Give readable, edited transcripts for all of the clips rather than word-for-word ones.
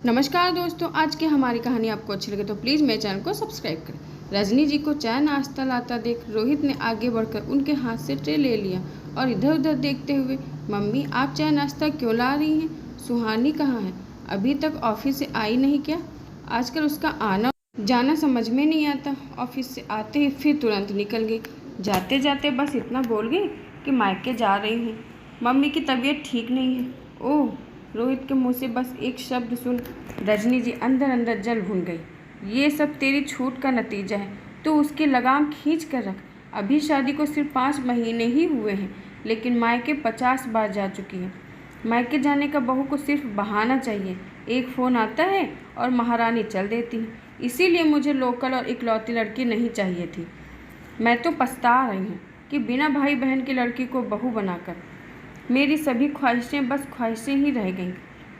नमस्कार दोस्तों, आज की हमारी कहानी आपको अच्छी लगे तो प्लीज़ मेरे चैनल को सब्सक्राइब करें। रजनी जी को चाय नाश्ता लाता देख रोहित ने आगे बढ़कर उनके हाथ से ट्रे ले लिया और इधर उधर देखते हुए, मम्मी आप चाय नाश्ता क्यों ला रही हैं? सुहानी कहाँ है? अभी तक ऑफिस से आई नहीं क्या? आजकल उसका आना जाना समझ में नहीं आता। ऑफिस से आते ही फिर तुरंत निकल गई। जाते जाते बस इतना बोल गई कि मायके जा रही हूँ, मम्मी की तबीयत ठीक नहीं है। ओह, रोहित के मुंह से बस एक शब्द सुन रजनी जी अंदर अंदर जल भून गई। ये सब तेरी छूट का नतीजा है, तो उसकी लगाम खींच कर रख। अभी शादी को सिर्फ 5 महीने ही हुए हैं, लेकिन मायके 50 बार जा चुकी है। मायके जाने का बहू को सिर्फ बहाना चाहिए, एक फ़ोन आता है और महारानी चल देती है। इसीलिए मुझे लोकल और इकलौती लड़की नहीं चाहिए थी। मैं तो पछता रही हूँ कि बिना भाई बहन की लड़की को बहू बनाकर मेरी सभी ख्वाहिशें बस ख्वाहिशें ही रह गईं।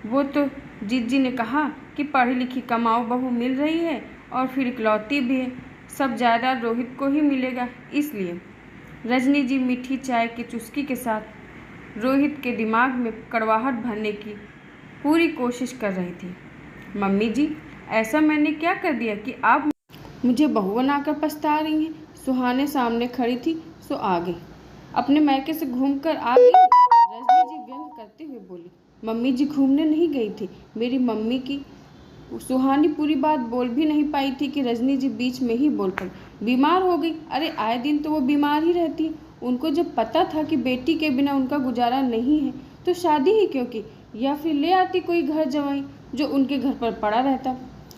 वो तो जीजी ने कहा कि पढ़ी लिखी कमाऊ बहू मिल रही है और फिर इकलौती भी है, सब जायदाद रोहित को ही मिलेगा। इसलिए रजनी जी मीठी चाय की चुस्की के साथ रोहित के दिमाग में कड़वाहट भरने की पूरी कोशिश कर रही थी। मम्मी जी, ऐसा मैंने क्या कर दिया कि आप मुझे बहू बनाकर पछता रही हैं? सुहाने सामने खड़ी थी सो आ गई, अपने मायके से घूमकर आ गई। रजनी जी व्यंग करते हुए बोली, मम्मी जी घूमने नहीं गई थी, मेरी मम्मी की। सुहानी पूरी बात बोल भी नहीं पाई थी कि रजनी जी बीच में ही बोल पड़ी, बीमार हो गई। अरे आए दिन तो वो बीमार ही रहती है। उनको जब पता था कि बेटी के बिना उनका गुजारा नहीं है तो शादी ही क्यों की, या फिर ले आती कोई घर जवाई जो उनके घर पर पड़ा रहता।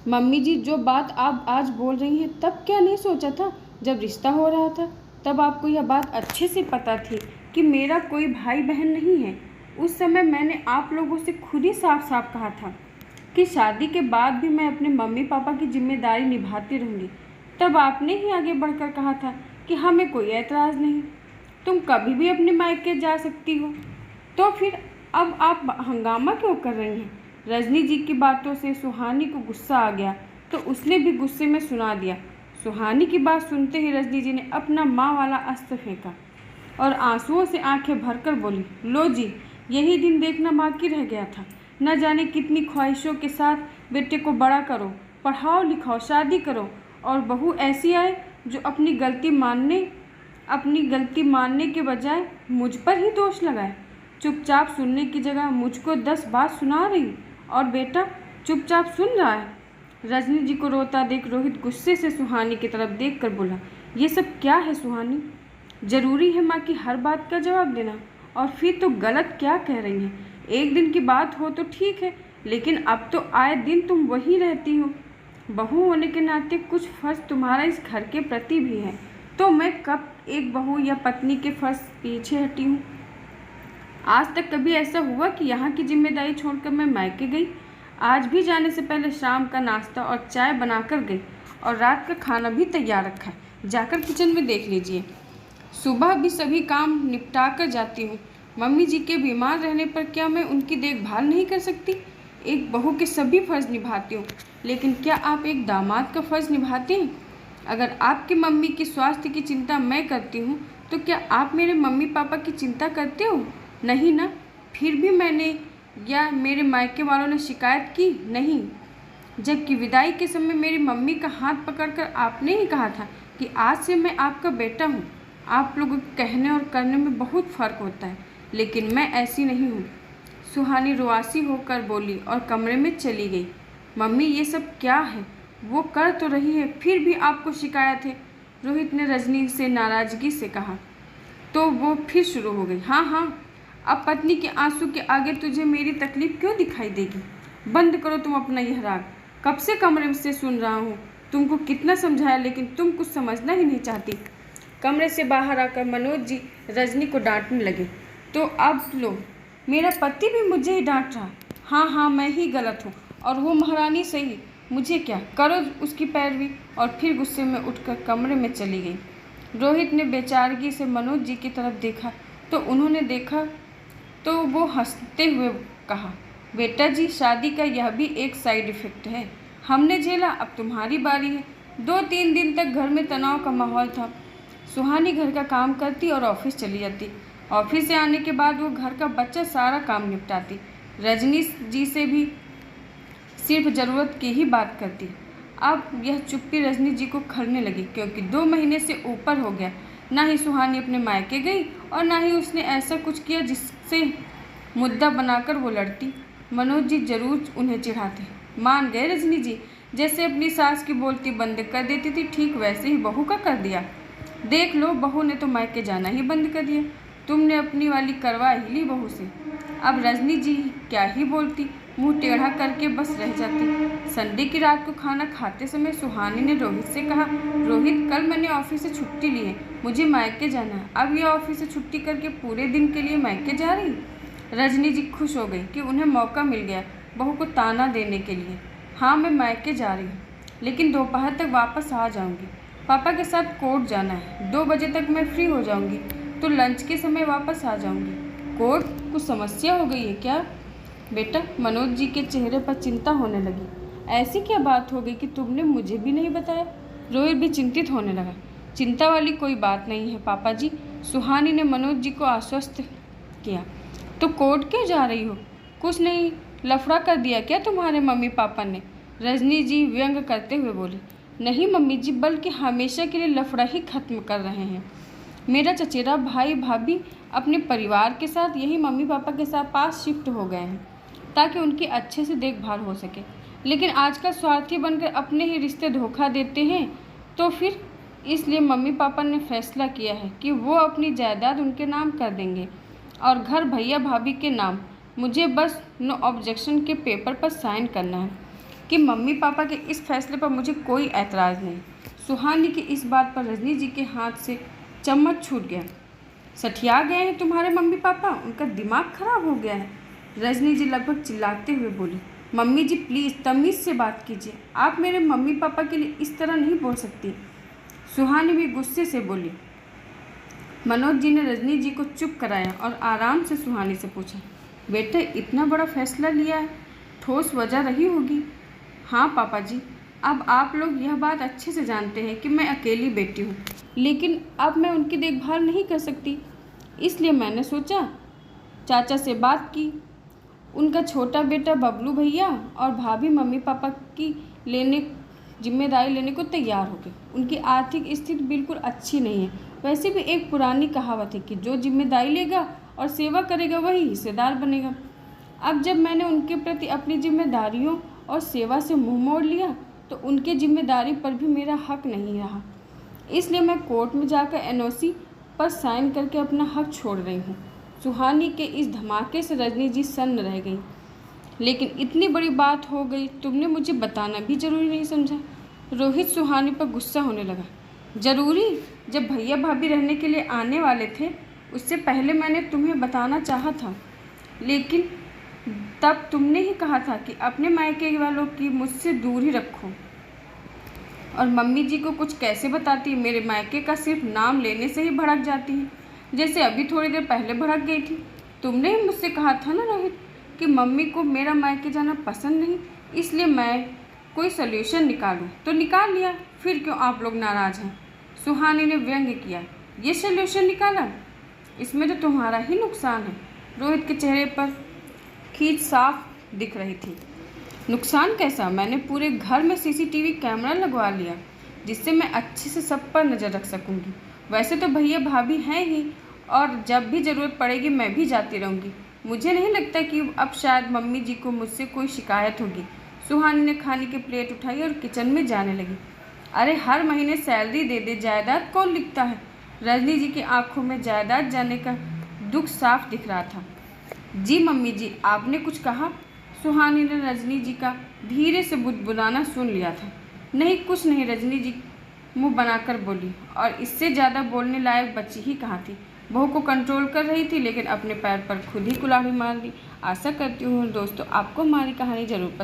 मम्मी जी, जो बात आप आज बोल रही हैं तब क्या नहीं सोचा था? जब रिश्ता हो रहा था तब आपको यह बात अच्छे से पता थी कि मेरा कोई भाई बहन नहीं है। उस समय मैंने आप लोगों से खुद ही साफ साफ कहा था कि शादी के बाद भी मैं अपने मम्मी पापा की जिम्मेदारी निभाती रहूँगी। तब आपने ही आगे बढ़कर कहा था कि हमें कोई एतराज़ नहीं, तुम कभी भी अपने मायके जा सकती हो। तो फिर अब आप हंगामा क्यों कर रही हैं? रजनी जी की बातों से सुहानी को गुस्सा आ गया तो उसने भी गुस्से में सुना दिया। सुहानी की बात सुनते ही रजनी जी ने अपना माँ वाला अस्त्र फेंका और आंसुओं से आंखें भरकर बोली, लो जी, यही दिन देखना बाकी रह गया था। न जाने कितनी ख्वाहिशों के साथ बेटे को बड़ा करो, पढ़ाओ लिखाओ, शादी करो, और बहू ऐसी आए जो अपनी गलती मानने के बजाय मुझ पर ही दोष लगाए। चुपचाप सुनने की जगह मुझको 10 बात सुना रही और बेटा चुपचाप सुन रहा है। रजनी जी को रोता देख रोहित गुस्से से सुहानी की तरफ देखकर बोला, ये सब क्या है सुहानी? जरूरी है माँ की हर बात का जवाब देना? और फिर तो गलत क्या कह रही हैं? एक दिन की बात हो तो ठीक है, लेकिन अब तो आए दिन तुम वही रहती हो। बहू होने के नाते कुछ फर्ज तुम्हारा इस घर के प्रति भी है, तो मैं कब एक बहू या पत्नी के फर्ज पीछे हटी हूँ? आज तक कभी ऐसा हुआ कि यहाँ की जिम्मेदारी छोड़कर मैं मायके गई? आज भी जाने से पहले शाम का नाश्ता और चाय बनाकर गई और रात का खाना भी तैयार रखा है, जाकर किचन में देख लीजिए। सुबह भी सभी काम निपटा कर जाती हूँ। मम्मी जी के बीमार रहने पर क्या मैं उनकी देखभाल नहीं कर सकती? एक बहू के सभी फर्ज निभाती हूँ, लेकिन क्या आप एक दामाद का फर्ज निभाते हैं? अगर आपकी मम्मी की स्वास्थ्य की चिंता मैं करती हूँ तो क्या आप मेरे मम्मी पापा की चिंता करते हो? नहीं ना। फिर भी मैंने या मेरे मायके वालों ने शिकायत की नहीं, जबकि विदाई के समय मेरी मम्मी का हाथ पकड़कर आपने ही कहा था कि आज से मैं आपका बेटा हूँ। आप लोगों के कहने और करने में बहुत फ़र्क होता है, लेकिन मैं ऐसी नहीं हूँ। सुहानी रुआसी होकर बोली और कमरे में चली गई। मम्मी, ये सब क्या है? वो कर तो रही है, फिर भी आपको शिकायत है, रोहित ने रजनी से नाराज़गी से कहा। तो वो फिर शुरू हो गई, हाँ हाँ, अब पत्नी के आंसू के आगे तुझे मेरी तकलीफ़ क्यों दिखाई देगी? बंद करो तुम अपना यह राग। कब से कमरे से सुन रहा हूँ, तुमको कितना समझाया लेकिन तुम कुछ समझना ही नहीं चाहती। कमरे से बाहर आकर मनोज जी रजनी को डांटने लगे, तो अब लो, मेरा पति भी मुझे ही डांट रहा। हाँ हाँ, मैं ही गलत हूँ और वो महारानी सही, मुझे क्या, करो उसकी पैरवी। और फिर गुस्से में उठकर कमरे में चली गई। रोहित ने बेचारगी से मनोज जी की तरफ देखा तो उन्होंने देखा तो वो हंसते हुए कहा, बेटा जी, शादी का यह भी एक साइड इफ़ेक्ट है। हमने झेला, अब तुम्हारी बारी है। 2-3 दिन तक घर में तनाव का माहौल था। सुहानी घर का काम करती और ऑफिस चली जाती। ऑफिस से आने के बाद वो घर का बच्चा सारा काम निपटाती। रजनी जी से भी सिर्फ ज़रूरत की ही बात करती। अब यह चुप्पी रजनी जी को खलने लगी, क्योंकि 2 महीने से ऊपर हो गया ना ही सुहानी अपने मायके गई और ना ही उसने ऐसा कुछ किया जिससे मुद्दा बनाकर वो लड़ती। मनोज जी जरूर उन्हें चिढ़ाते। मान गए रजनी जी, जैसे अपनी सास की बोलती बंद कर देती थी, ठीक वैसे ही बहू का कर दिया। देख लो, बहू ने तो मायके जाना ही बंद कर दिया। तुमने अपनी वाली करवा ही ली बहू से। अब रजनी जी क्या ही बोलती, मुंह टेढ़ा करके बस रह जाती। संडे की रात को खाना खाते समय सुहानी ने रोहित से कहा, रोहित कल मैंने ऑफिस से छुट्टी ली है, मुझे मायके जाना है। अब यह ऑफिस से छुट्टी करके पूरे दिन के लिए मायके जा रही। रजनी जी खुश हो गई कि उन्हें मौका मिल गया बहू को ताना देने के लिए। हाँ, मैं मायके जा रही हूँ, लेकिन दोपहर तक वापस आ जाऊँगी। पापा के साथ कोर्ट जाना है, 2 बजे तक मैं फ्री हो जाऊँगी, तो लंच के समय वापस आ जाऊँगी। कोर्ट, कुछ समस्या हो गई है क्या बेटा? मनोज जी के चेहरे पर चिंता होने लगी। ऐसी क्या बात हो गई कि तुमने मुझे भी नहीं बताया? रोहित भी चिंतित होने लगा। चिंता वाली कोई बात नहीं है पापा जी, सुहानी ने मनोज जी को आश्वस्त किया। तो कोर्ट क्यों जा रही हो? कुछ नहीं, लफड़ा कर दिया क्या तुम्हारे मम्मी पापा ने? रजनी जी व्यंग करते हुए बोली। नहीं मम्मी जी, बल्कि हमेशा के लिए लफड़ा ही खत्म कर रहे हैं। मेरा चचेरा भाई भाभी अपने परिवार के साथ यही मम्मी पापा के साथ पास शिफ्ट हो गए हैं, ताकि उनकी अच्छे से देखभाल हो सके। लेकिन आजकल स्वार्थी बनकर अपने ही रिश्ते धोखा देते हैं, तो फिर इसलिए मम्मी पापा ने फैसला किया है कि वो अपनी जायदाद उनके नाम कर देंगे और घर भैया भाभी के नाम। मुझे बस नो ऑब्जेक्शन के पेपर पर साइन करना है कि मम्मी पापा के इस फैसले पर मुझे कोई ऐतराज़ नहीं। सुहानी की इस बात पर रजनी जी के हाथ से चम्मच छूट गया। सठिया गए हैं तुम्हारे मम्मी पापा, उनका दिमाग खराब हो गया है। रजनी जी लगभग चिल्लाते हुए बोली। मम्मी जी प्लीज़ तमीज़ से बात कीजिए, आप मेरे मम्मी पापा के लिए इस तरह नहीं बोल सकती। सुहानी भी गुस्से से बोली। मनोज जी ने रजनी जी को चुप कराया और आराम से सुहानी से पूछा, बेटे इतना बड़ा फैसला लिया है, ठोस वजह रही होगी? हाँ पापा जी, अब आप लोग यह बात अच्छे से जानते हैं कि मैं अकेली बेटी हूँ, लेकिन अब मैं उनकी देखभाल नहीं कर सकती, इसलिए मैंने सोचा। चाचा से बात की, उनका छोटा बेटा बबलू भैया और भाभी मम्मी पापा की जिम्मेदारी लेने को तैयार हो गए। उनकी आर्थिक स्थिति बिल्कुल अच्छी नहीं है। वैसे भी एक पुरानी कहावत है कि जो जिम्मेदारी लेगा और सेवा करेगा वही हिस्सेदार बनेगा। अब जब मैंने उनके प्रति अपनी जिम्मेदारियों और सेवा से मुंह मोड़ लिया, तो उनके जिम्मेदारी पर भी मेरा हक नहीं रहा। इसलिए मैं कोर्ट में जाकर एनओसी पर साइन करके अपना हक छोड़ रही हूँ। सुहानी के इस धमाके से रजनी जी सन्न रह गई। लेकिन इतनी बड़ी बात हो गई, तुमने मुझे बताना भी जरूरी नहीं समझा। रोहित सुहानी पर गुस्सा होने लगा। जरूरी? जब भैया भाभी रहने के लिए आने वाले थे, उससे पहले मैंने तुम्हें बताना चाहा था, लेकिन तब तुमने ही कहा था कि अपने मायके वालों की मुझसे दूर ही रखो। और मम्मी जी को कुछ कैसे बताती, मेरे मायके का सिर्फ नाम लेने से ही भड़क जाती है, जैसे अभी थोड़ी देर पहले भड़क गई थी। तुमने ही मुझसे कहा था ना रोहित कि मम्मी को मेरा मायके जाना पसंद नहीं, इसलिए मैं कोई सल्यूशन निकालूं, तो निकाल लिया। फिर क्यों आप लोग नाराज़ हैं? सुहानी ने व्यंग्य किया। ये सल्यूशन निकाला? इसमें तो तुम्हारा ही नुकसान है। रोहित के चेहरे पर खींच साफ दिख रही थी। नुकसान कैसा? मैंने पूरे घर में सीसीटीवी कैमरा लगवा लिया, जिससे मैं अच्छे से सब पर नज़र रख सकूंगी। वैसे तो भैया भाभी हैं ही, और जब भी ज़रूरत पड़ेगी मैं भी जाती रहूँगी। मुझे नहीं लगता कि अब शायद मम्मी जी को मुझसे कोई शिकायत होगी। सुहानी ने खाने की प्लेट उठाई और किचन में जाने लगी। अरे हर महीने सैलरी दे दे, जायदाद कौन लिखता है? रजनी जी की आंखों में जायदाद जाने का दुख साफ दिख रहा था। जी मम्मी जी, आपने कुछ कहा? सुहानी ने रजनी जी का धीरे से बुदबुदाना सुन लिया था। नहीं कुछ नहीं, रजनी जी मुंह बनाकर बोली, और इससे ज़्यादा बोलने लायक बच्ची ही कहाँ थी। बहू को कंट्रोल कर रही थी, लेकिन अपने पैर पर खुद ही कुल्हाड़ी मार दी। आशा करती हूँ दोस्तों आपको हमारी कहानी जरूर पसंद